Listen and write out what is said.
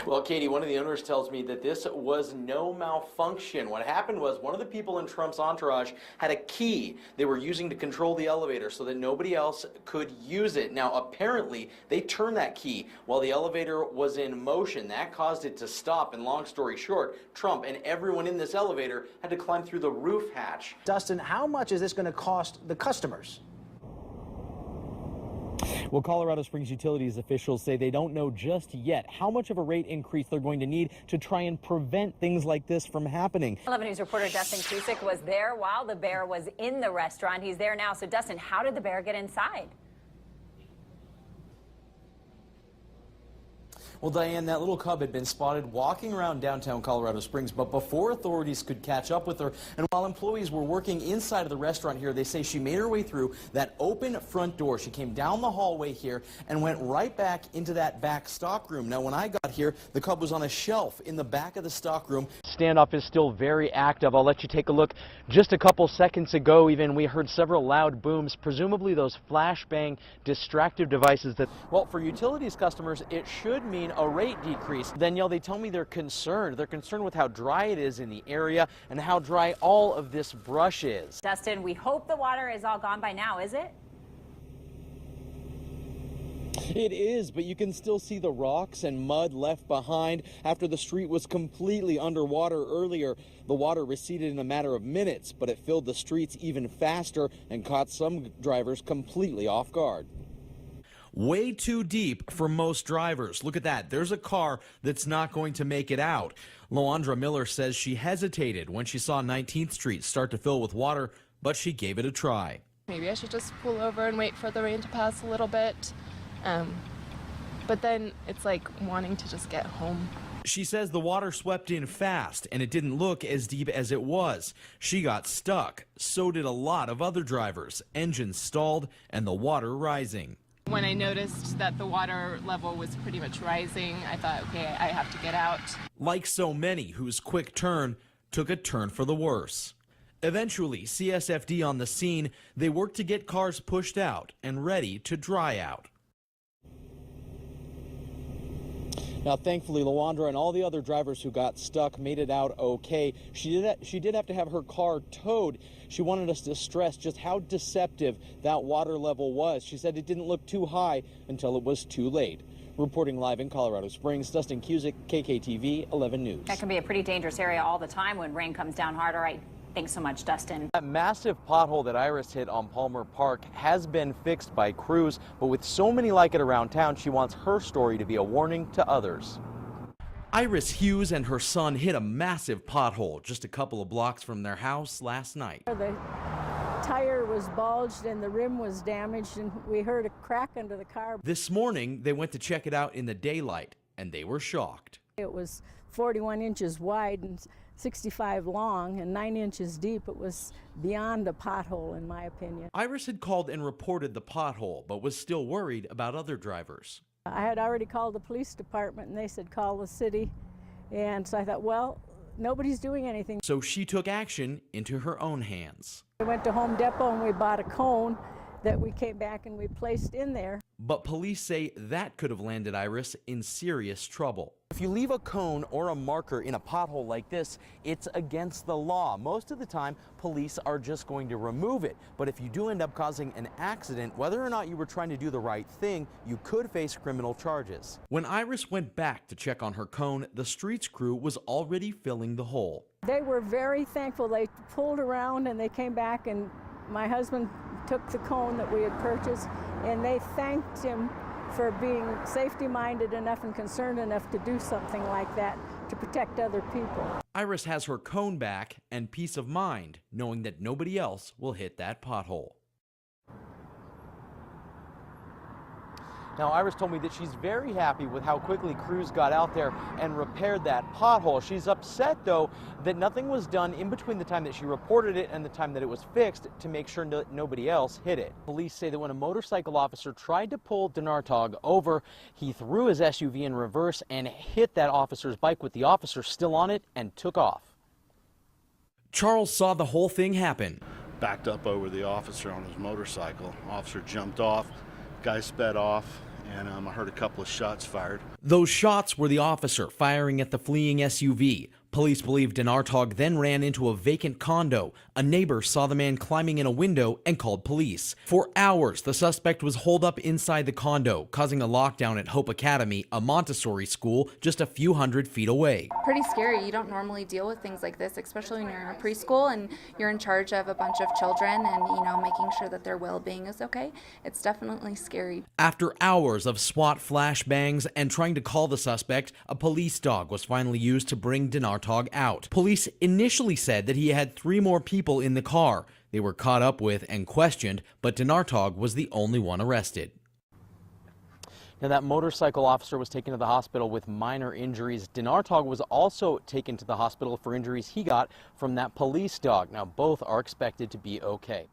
Well, Katie, one of the owners tells me that this was no malfunction. What happened was one of the people in Trump's entourage had a key they were using to control the elevator so that nobody else could use it. Now, apparently, they turned that key while the elevator was in motion. That caused it to stop, and long story short, Trump and everyone in this elevator had to climb through the roof hatch. Dustin, how much is this going to cost the customers? Well, Colorado Springs utilities officials say they don't know just yet how much of a rate increase they're going to need to try and prevent things like this from happening. 11 News reporter Dustin Cuzick was there while the bear was in the restaurant. He's there now. So, Dustin, how did the bear get inside? Well, Diane, that little cub had been spotted walking around downtown Colorado Springs, but before authorities could catch up with her, and while employees were working inside of the restaurant here, they say she made her way through that open front door. She came down the hallway here and went right back into that back stockroom. Now, when I got here, the cub was on a shelf in the back of the stockroom. Standoff is still very active. I'll let you take a look. Just a couple seconds ago, even, we heard several loud booms, presumably those flashbang distractive devices that... Well, for utilities customers, it should mean a rate decrease. Danielle, they tell me they're concerned. They're concerned with how dry it is in the area and how dry all of this brush is. Dustin, we hope the water is all gone by now, is it? It is, but you can still see the rocks and mud left behind after the street was completely underwater earlier. The water receded in a matter of minutes, but it filled the streets even faster and caught some drivers completely off guard. Way too deep for most drivers. Look at that. There's a car that's not going to make it out. Loandra Miller says she hesitated when she saw 19th Street start to fill with water, but she gave it a try. Maybe I should just pull over and wait for the rain to pass a little bit. But then it's like wanting to just get home. She says the water swept in fast and it didn't look as deep as it was. She got stuck. So did a lot of other drivers. Engines stalled and the water rising. When I noticed that the water level was pretty much rising, I thought, okay, I have to get out. Like so many whose quick turn took a turn for the worse. Eventually, CSFD on the scene, they worked to get cars pushed out and ready to dry out. Now, thankfully, Loandra and all the other drivers who got stuck made it out okay. She did have to have her car towed. She wanted us to stress just how deceptive that water level was. She said it didn't look too high until it was too late. Reporting live in Colorado Springs, Dustin Cuzick, KKTV 11 News. That can be a pretty dangerous area all the time when rain comes down hard. All right. Thanks so much, Dustin. That massive pothole that Iris hit on Palmer Park has been fixed by crews, but with so many like it around town, she wants her story to be a warning to others. Iris Hughes and her son hit a massive pothole just a couple of blocks from their house last night. The tire was bulged and the rim was damaged, and we heard a crack under the car. This morning, they went to check it out in the daylight, and they were shocked. It was 41 inches wide and 65 long and 9 inches deep. It was beyond a pothole, in my opinion. Iris had called and reported the pothole, but was still worried about other drivers. I had already called the police department, and they said call the city. And so I thought, well, nobody's doing anything. So she took action into her own hands. We went to Home Depot and we bought a cone that we came back and we placed in there. But police say that could have landed Iris in serious trouble. If you leave a cone or a marker in a pothole like this, it's against the law. Most of the time, police are just going to remove it. But if you do end up causing an accident, whether or not you were trying to do the right thing, you could face criminal charges. When Iris went back to check on her cone, the streets crew was already filling the hole. They were very thankful. They pulled around and they came back, and my husband took the cone that we had purchased, and they thanked him for being safety-minded enough and concerned enough to do something like that to protect other people. Iris has her cone back and peace of mind, knowing that nobody else will hit that pothole. Now, Iris told me that she's very happy with how quickly crews got out there and repaired that pothole. She's upset, though, that nothing was done in between the time that she reported it and the time that it was fixed to make sure that nobody else hit it. Police say that when a motorcycle officer tried to pull Denartog over, he threw his SUV in reverse and hit that officer's bike with the officer still on it and took off. Charles saw the whole thing happen. Backed up over the officer on his motorcycle. Officer jumped off, guy sped off, and I heard a couple of shots fired. Those shots were the officer firing at the fleeing SUV. Police believe Dinartog then ran into a vacant condo. A neighbor saw the man climbing in a window and called police. For hours, the suspect was holed up inside the condo, causing a lockdown at Hope Academy, a Montessori school just a few hundred feet away. Pretty scary. You don't normally deal with things like this, especially when you're in a preschool and you're in charge of a bunch of children and, making sure that their well-being is okay. It's definitely scary. After hours of SWAT flashbangs and trying to call the suspect, a police dog was finally used to bring Dinartog out. Police initially said that he had 3 more people in the car. They were caught up with and questioned, but Dinartog was the only one arrested. Now, that motorcycle officer was taken to the hospital with minor injuries. Dinartog was also taken to the hospital for injuries he got from that police dog. Now, both are expected to be okay.